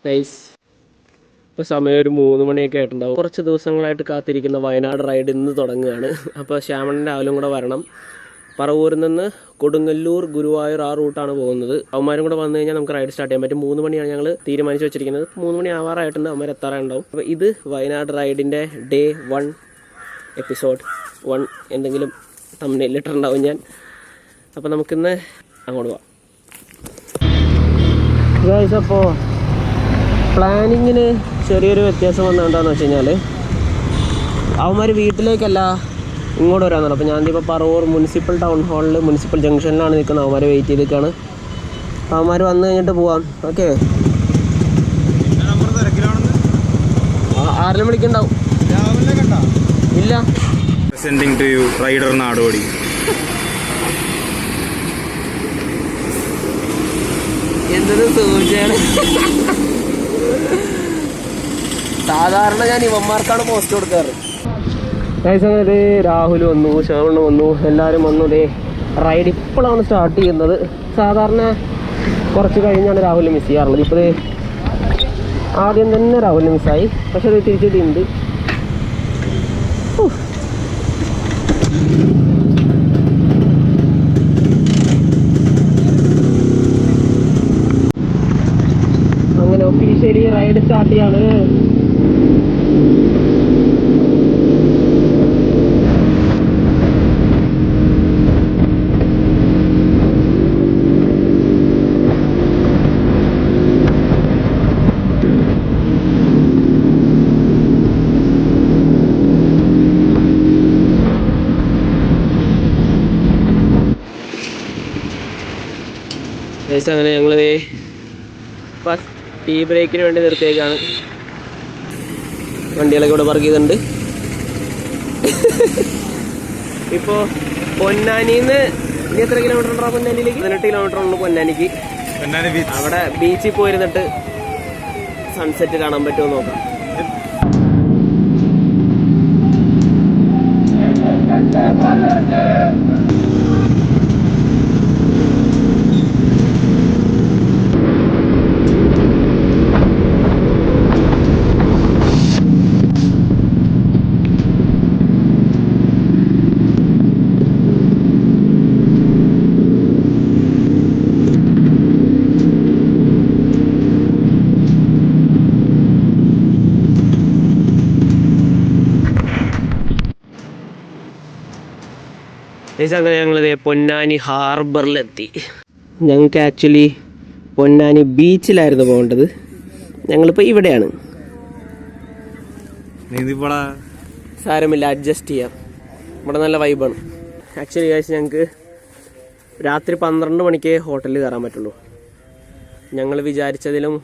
Nice. ഇപ്പോൾ സമയം ഒരു 3 മണിയൊക്കെ ആയിട്ടുണ്ടാവും. കുറച്ച് ദിവസങ്ങളായിട്ട് കാത്തിരിക്കുന്ന വയനാട് റൈഡ് ഇന്ന് തുടങ്ങുകയാണ്. അപ്പോൾ ശ്യാമണ്ണൻ്റെ രാവിലും കൂടെ വരണം. പറവൂരിൽ നിന്ന് കൊടുങ്ങല്ലൂർ, ഗുരുവായൂർ ആ റൂട്ടാണ് പോകുന്നത്. അവന്മാരും കൂടെ വന്നു കഴിഞ്ഞാൽ നമുക്ക് റൈഡ് സ്റ്റാർട്ട് ചെയ്യാൻ പറ്റും. 3 മണിയാണ് ഞങ്ങൾ തീരുമാനിച്ച് വെച്ചിരിക്കുന്നത്. 3 മണി ആവാറായിട്ടുണ്ട്. അവന്മാർ എത്താറായിട്ടുണ്ടാവും. അപ്പോൾ ഇത് വയനാട് റൈഡിൻ്റെ ഡേ 1 എപ്പിസോഡ് 1 എന്തെങ്കിലും തമ്മിലിട്ടുണ്ടാവും ഞാൻ. അപ്പോൾ നമുക്കിന്ന് അങ്ങോട്ട് പോവാം. അപ്പോൾ പ്ലാനിങ്ങിന് ചെറിയൊരു വ്യത്യാസം വന്നതെന്താണെന്ന് വെച്ച് കഴിഞ്ഞാൽ അവന്മാർ വീട്ടിലേക്കല്ല ഇങ്ങോട്ട് വരാമെന്നാണ്. അപ്പോൾ ഞാനിപ്പോൾ പറവൂർ മുനിസിപ്പൽ ടൗൺ ഹാളിൽ മുനിസിപ്പൽ ജംഗ്ഷനിലാണ് നിൽക്കുന്നത്. അവന്മാർ വെയിറ്റ് ചെയ്തിരിക്കുകയാണ്. അവന്മാർ വന്നു കഴിഞ്ഞിട്ട് പോവാം. ഓക്കെ, 6 മണിക്കുണ്ടാവും. ഇല്ല, പ്രസന്റിംഗ് ടു യു റൈഡർ നാടോടി. എന്തൊരു സൂചിയാണ്. സാധാരണ ഞാൻ ഇവന്മാർക്കാണ് പോസ്റ്റ് കൊടുക്കാറ്. ഇത് രാഹുൽ വന്നു, ശരവൺ വന്നു, എല്ലാവരും വന്നു. ഇതേ റൈഡ് ഇപ്പോഴാണ് സ്റ്റാർട്ട് ചെയ്യുന്നത്. സാധാരണ കുറച്ച് കഴിഞ്ഞാണ് രാഹുൽ മിസ് ചെയ്യാറുള്ളത്. ഇപ്പോൾ ആദ്യം തന്നെ രാഹുൽ മിസ്സായി. പക്ഷെ അത് തിരിച്ചിട്ടുണ്ട്. അങ്ങനെ ഒഫീഷ്യലി റൈഡ് സ്റ്റാർട്ട് ചെയ്യാണ്. അങ്ങനെ ഞങ്ങൾ ടീ ബ്രേക്കിന് വേണ്ടി നിർത്തിയേക്കാണ്. വണ്ടികളൊക്കെ ഇവിടെ പാർക്ക് ചെയ്തിട്ടുണ്ട്. ഇപ്പോൾ പൊന്നാനിന്ന് ഇനി എത്ര കിലോമീറ്റർ ഉണ്ടോ? പൊന്നാനിയിലേക്ക് 18 കിലോമീറ്റർ ഉണ്ട്. പൊന്നാനിക്ക് അവിടെ ബീച്ചിൽ പോയിരുന്നിട്ട് സൺസെറ്റ് കാണാൻ പറ്റുമോ നോക്കാം. അങ്ങനെ ഞങ്ങളിത് പൊന്നാനി ഹാർബറിലെത്തി. ഞങ്ങൾക്ക് ആക്ച്വലി പൊന്നാനി ബീച്ചിലായിരുന്നു പോകേണ്ടത്. ഞങ്ങളിപ്പോൾ ഇവിടെയാണ്. സാരമില്ല, അഡ്ജസ്റ്റ് ചെയ്യാം. ഇവിടെ നല്ല വൈബാണ്. ആക്ച്വലി ഞങ്ങൾക്ക് രാത്രി 12 മണിക്ക് ഹോട്ടലിൽ കയറാൻ പറ്റുള്ളൂ. ഞങ്ങൾ വിചാരിച്ചതിലും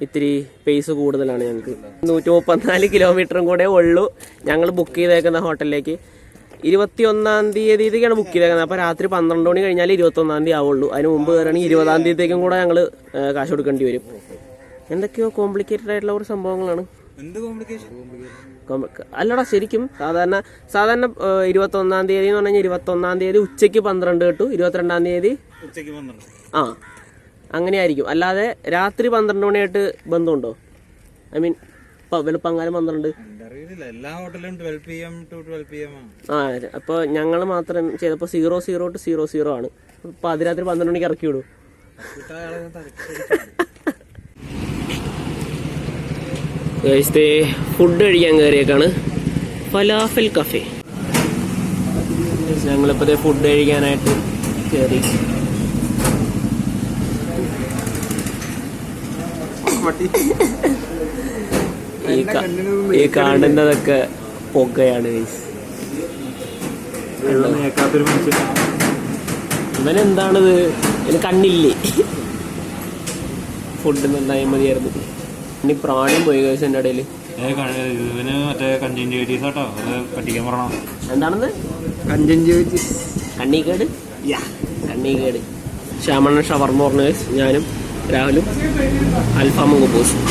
ഇത്തിരി പേസ് കൂടുതലാണ്. ഞങ്ങൾക്ക് 134 കിലോമീറ്ററും കൂടെ ഉള്ളൂ ഞങ്ങൾ ബുക്ക് ചെയ്തേക്കുന്ന ഹോട്ടലിലേക്ക്. 21-ാം തീയതിക്കാണ് ബുക്ക് ചെയ്തേക്കുന്നത്. അപ്പോൾ രാത്രി 12 മണി കഴിഞ്ഞാൽ 21-ാം തീയതി ആവുള്ളൂ. അതിന് മുമ്പ് കയറണമെങ്കിൽ 20-ാം തീയതിക്കും കൂടെ ഞങ്ങൾ കാശ് കൊടുക്കേണ്ടി വരും. എന്തൊക്കെയോ കോംപ്ലിക്കേറ്റഡ് ആയിട്ടുള്ള ഒരു സംഭവങ്ങളാണ്. അല്ലടാ, ശരിക്കും സാധാരണ 21-ാം തീയതി എന്ന് പറഞ്ഞു കഴിഞ്ഞാൽ 21-ാം തീയതി ഉച്ചയ്ക്ക് 12 കിട്ടും. 22-ാം തീയതി ആ അങ്ങനെയായിരിക്കും. അല്ലാതെ രാത്രി 12 മണിയായിട്ട് ബന്ധമുണ്ടോ? ഐ മീൻ വെളുപ്പങ്കാലം 12. അപ്പോൾ ഞങ്ങൾ മാത്രം ചെയ്തപ്പോൾ 00 to 00 ആണ്. അപ്പോൾ അതിരാത്രി 12 മണിക്ക് ഇറക്കി വിടും. ഫുഡ് കഴിക്കാൻ കയറിയേക്കാണ്. Falafel cafe. ഞങ്ങളിപ്പോൾ ഫുഡ് കഴിക്കാനായിട്ട് കയറി. ഈ കാണുന്നതൊക്കെ പുകയാണ്. ഇവനെന്താണിത്? ഇതിന് കണ്ണില്ലേ? ഫുഡ് നന്നായി മതിയായിരുന്നു. ഇനി പ്രാണിയും പോയി കേസ് എൻ്റെ ഇടയിൽ. എന്താണെന്ന്? കണ്ണീക്കേട്. കണ്ണീക്കേട്. ശ്യാമണ്ണൻ ഷവർമ്മ പറഞ്ഞ കേസ്. ഞാനും രാഹുലും അൽഫാമും കുബൂസും.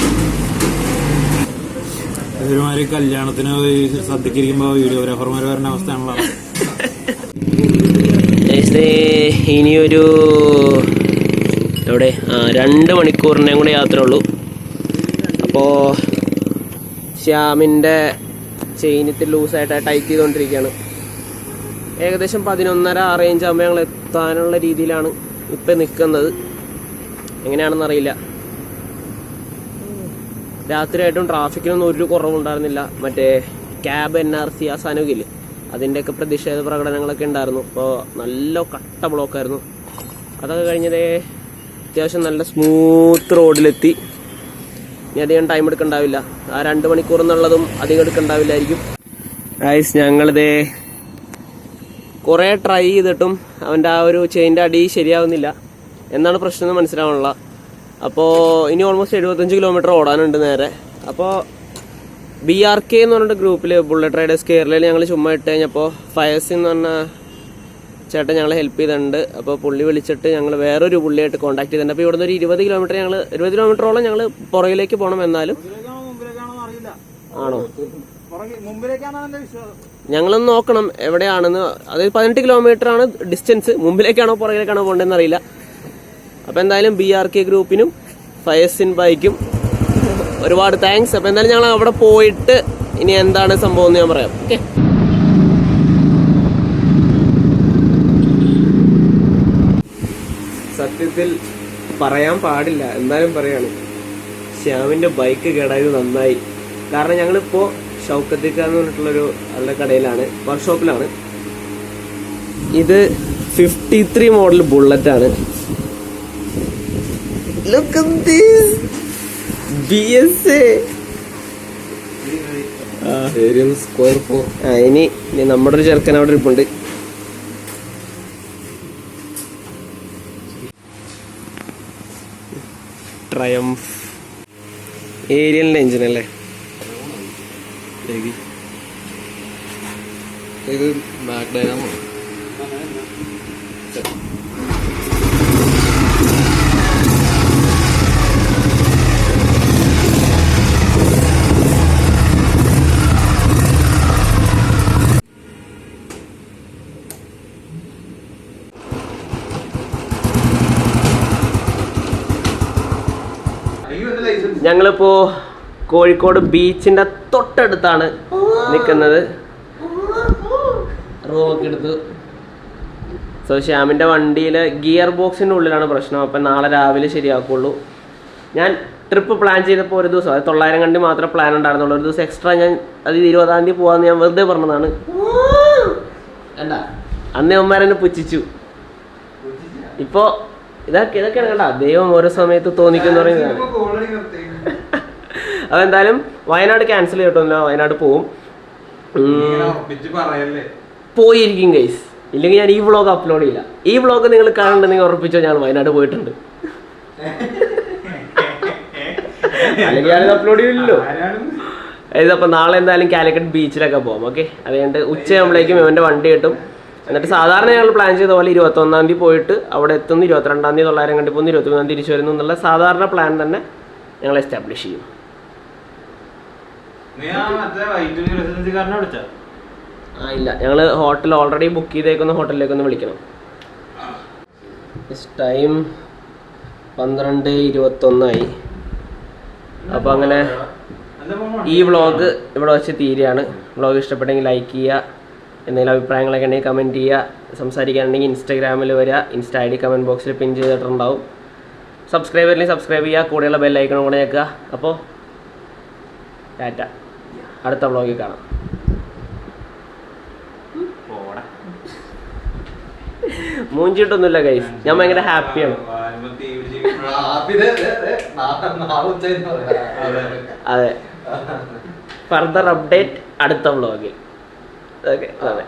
ഒരുമാതിരി കല്യാണത്തിന് സദ്യക്കിരിക്കുമ്പോൾ വീഡിയോഗ്രാഫർമാർ വരുന്ന അവസ്ഥയാണല്ലോ. ഇനിയൊരു എവിടെ 2 മണിക്കൂറിൻ്റെയും കൂടെ യാത്ര ഉള്ളൂ. അപ്പോൾ ശ്യാമിൻ്റെ ചെയിനിത്തിൽ ലൂസായിട്ട് ടൈറ്റ് ചെയ്തുകൊണ്ടിരിക്കുകയാണ്. ഏകദേശം 11:30 ആ റേഞ്ച് ആകുമ്പോൾ ഞങ്ങൾ എത്താനുള്ള രീതിയിലാണ് ഇപ്പം നിൽക്കുന്നത്. എങ്ങനെയാണെന്നറിയില്ല. രാത്രിയായിട്ടും ട്രാഫിക്കിനൊന്നും ഒരു കുറവുണ്ടായിരുന്നില്ല. മറ്റേ ക്യാബ് NRC ആ സാധനമൊക്കെ ഇല്ലേ, അതിൻ്റെയൊക്കെ പ്രതിഷേധ പ്രകടനങ്ങളൊക്കെ ഉണ്ടായിരുന്നു. അപ്പോൾ നല്ല കട്ട ബ്ലോക്കായിരുന്നു. അതൊക്കെ കഴിഞ്ഞതേ അത്യാവശ്യം നല്ല സ്മൂത്ത് റോഡിലെത്തി. ഇനി അധികം ടൈം എടുക്കണ്ടാവില്ല. ആ 2 മണിക്കൂർ എന്നുള്ളതും അധികം എടുക്കണ്ടാവില്ലായിരിക്കും. ഗൈസ്, ഞങ്ങളിതേ കുറേ ട്രൈ ചെയ്തിട്ടും അവൻ്റെ ആ ഒരു ചെയിൻ്റെ അടി ശരിയാവുന്നില്ല. എന്നാണ് പ്രശ്നം എന്ന് മനസ്സിലാവണില്ല. അപ്പോൾ ഇനി ഓൾമോസ്റ്റ് 75 കിലോമീറ്റർ ഓടാനുണ്ട് നേരെ. അപ്പോൾ BRK എന്ന് പറഞ്ഞിട്ട് ഗ്രൂപ്പിൽ ബുള്ളറ്റ് റൈഡേഴ്സ് കേരളയിൽ ഞങ്ങൾ ചുമ്മാ ഇട്ട് കഴിഞ്ഞപ്പോൾ ഫയസ് എന്ന് പറഞ്ഞ ചേട്ടൻ ഞങ്ങളെ ഹെൽപ്പ് ചെയ്തിട്ടുണ്ട്. അപ്പോൾ പുള്ളി വിളിച്ചിട്ട് ഞങ്ങൾ വേറൊരു പുള്ളിയായിട്ട് കോൺടാക്ട് ചെയ്തിട്ടുണ്ട്. അപ്പോൾ ഇവിടുന്ന് ഒരു 20 കിലോമീറ്ററോളം ഞങ്ങൾ പുറകിലേക്ക് പോകണം. എന്നാലും ആണോ, ഞങ്ങളൊന്ന് നോക്കണം എവിടെയാണെന്ന്. അതായത് 18 കിലോമീറ്റർ ആണ് ഡിസ്റ്റൻസ്. മുമ്പിലേക്കാണോ പുറകിലേക്കാണോ പോകേണ്ടതെന്ന് അറിയില്ല. അപ്പോൾ എന്തായാലും BRK ഗ്രൂപ്പിനും ഫയസിൻ ബൈക്കും ഒരുപാട് താങ്ക്സ്. അപ്പോൾ എന്തായാലും ഞങ്ങൾ അവിടെ പോയിട്ട് ഇനി എന്താണ് സംഭവം എന്ന് ഞാൻ പറയാം. ഓക്കെ, സത്യത്തിൽ പറയാൻ പാടില്ല, എന്നാലും പറയാണ്, ശ്യാമിൻ്റെ ബൈക്ക് കേടായത് നന്നായി. കാരണം ഞങ്ങളിപ്പോൾ ഷൗക്കത്തിക്ക എന്ന് പറഞ്ഞിട്ടുള്ളൊരു അവരുടെ കടയിലാണ്, വർക്ക്ഷോപ്പിലാണ്. ഇത് 53 മോഡൽ ബുള്ളറ്റാണ്. Look at this BSA square 4. ഇനി നമ്മുടെ ഒരു ചെറുക്കൻ അവിടെ ഇരിപ്പുണ്ട്. ട്രയംഫ് ഏരിയലിന്റെ എഞ്ചിൻ അല്ലേ ഇത്? മാഗ്ഡൈനാമോ? ഞങ്ങളിപ്പോ കോഴിക്കോട് ബീച്ചിന്റെ തൊട്ടടുത്താണ് നിൽക്കുന്നത്. റൂമൊക്കെ എടുത്തു. സോ ശ്യാമിൻ്റെ വണ്ടിയിൽ ഗിയർ ബോക്സിൻ്റെ ഉള്ളിലാണ് പ്രശ്നം. അപ്പം നാളെ രാവിലെ ശരിയാക്കുള്ളൂ. ഞാൻ ട്രിപ്പ് പ്ലാൻ ചെയ്തപ്പോൾ ഒരു ദിവസം, അത് 900 കണ്ടി മാത്രമേ പ്ലാൻ ഉണ്ടായിരുന്നുള്ളൂ. ഒരു ദിവസം എക്സ്ട്രാ ഞാൻ അത് 20-ാം തീയതി പോകാമെന്ന് ഞാൻ വെറുതെ പറഞ്ഞതാണ്. എന്താ അന്ന് അവന്മാരെന്നെ പുച്ഛിച്ചു. ഇപ്പോൾ ഇതൊക്കെയാണ് കണ്ട, ദൈവം ഓരോ സമയത്ത് തോന്നിക്കുന്ന പറയുന്നതാണ്. അതെന്തായാലും വയനാട് ക്യാൻസൽ ചെയ്തിട്ടില്ല, വയനാട് പോവും. പോയിരിക്കും ഗൈസ്. ഇല്ലെങ്കിൽ ഞാൻ ഈ വ്ളോഗ് അപ്ലോഡ് ചെയ്യില്ല. ഈ വ്ളോഗ് നിങ്ങൾ കാണുന്നുണ്ടെങ്കിൽ ഉറപ്പിച്ചോ ഞങ്ങൾ വയനാട് പോയിട്ടുണ്ട്. അല്ലെങ്കിൽ ഞാനിത് അപ്ലോഡ് ചെയ്യില്ലല്ലോ. അപ്പം നാളെ എന്തായാലും കാലിക്കറ്റ് ബീച്ചിലൊക്കെ പോകാം. ഓക്കെ, അതുകൊണ്ട് ഉച്ചയാകുമ്പോഴേക്കും ഇവൻ്റെ വണ്ടി കിട്ടും. എന്നിട്ട് സാധാരണ ഞങ്ങൾ പ്ലാൻ ചെയ്ത പോലെ 21-ാം തീയതി പോയിട്ട് അവിടെ എത്തുന്നു, 22-ാം തീയതി 900 കണ്ടി പോകുന്നു, 23-ാം തീയതി തിരിച്ചു വരുന്നു എന്നുള്ള സാധാരണ പ്ലാൻ തന്നെ ഞങ്ങൾ എസ്റ്റാബ്ലിഷ് ചെയ്യും. ഇല്ല, ഞങ്ങൾ ഹോട്ടൽ ഓൾറെഡി ബുക്ക് ചെയ്തേക്കുന്ന ഹോട്ടലിലേക്കൊന്ന് വിളിക്കണം. ടൈം 12:21 അപ്പോൾ അങ്ങനെ ഈ വ്ളോഗ് ഇവിടെ വെച്ച് തീരുകയാണ്. വ്ളോഗ് ഇഷ്ടപ്പെട്ടെങ്കിൽ ലൈക്ക് ചെയ്യുക, എന്തെങ്കിലും അഭിപ്രായങ്ങളൊക്കെ ഉണ്ടെങ്കിൽ കമൻറ്റ് ചെയ്യുക, സംസാരിക്കാനുണ്ടെങ്കിൽ ഇൻസ്റ്റാഗ്രാമിൽ വരിക, ഇൻസ്റ്റാ ID കമൻറ്റ് ബോക്സിൽ പിൻ ചെയ്തിട്ടുണ്ടാവും. സബ്സ്ക്രൈബ് ചെയ്യില്ലെങ്കിൽ സബ്സ്ക്രൈബ് ചെയ്യുക, കൂടെയുള്ള ബെല്ലൈക്കണം കൂടെ ഞെക്കുക. അപ്പോൾ ടാറ്റ, അടുത്ത വ്ളോഗിൽ കാണാം. മൂഞ്ചിട്ടൊന്നുമില്ല ഗൈസ്, ഞാൻ ഭയങ്കര ഹാപ്പിയാണ്. അതെ, ഫർദർ അപ്ഡേറ്റ് അടുത്ത വ്ളോഗിൽ. ഓക്കെ, അതെ.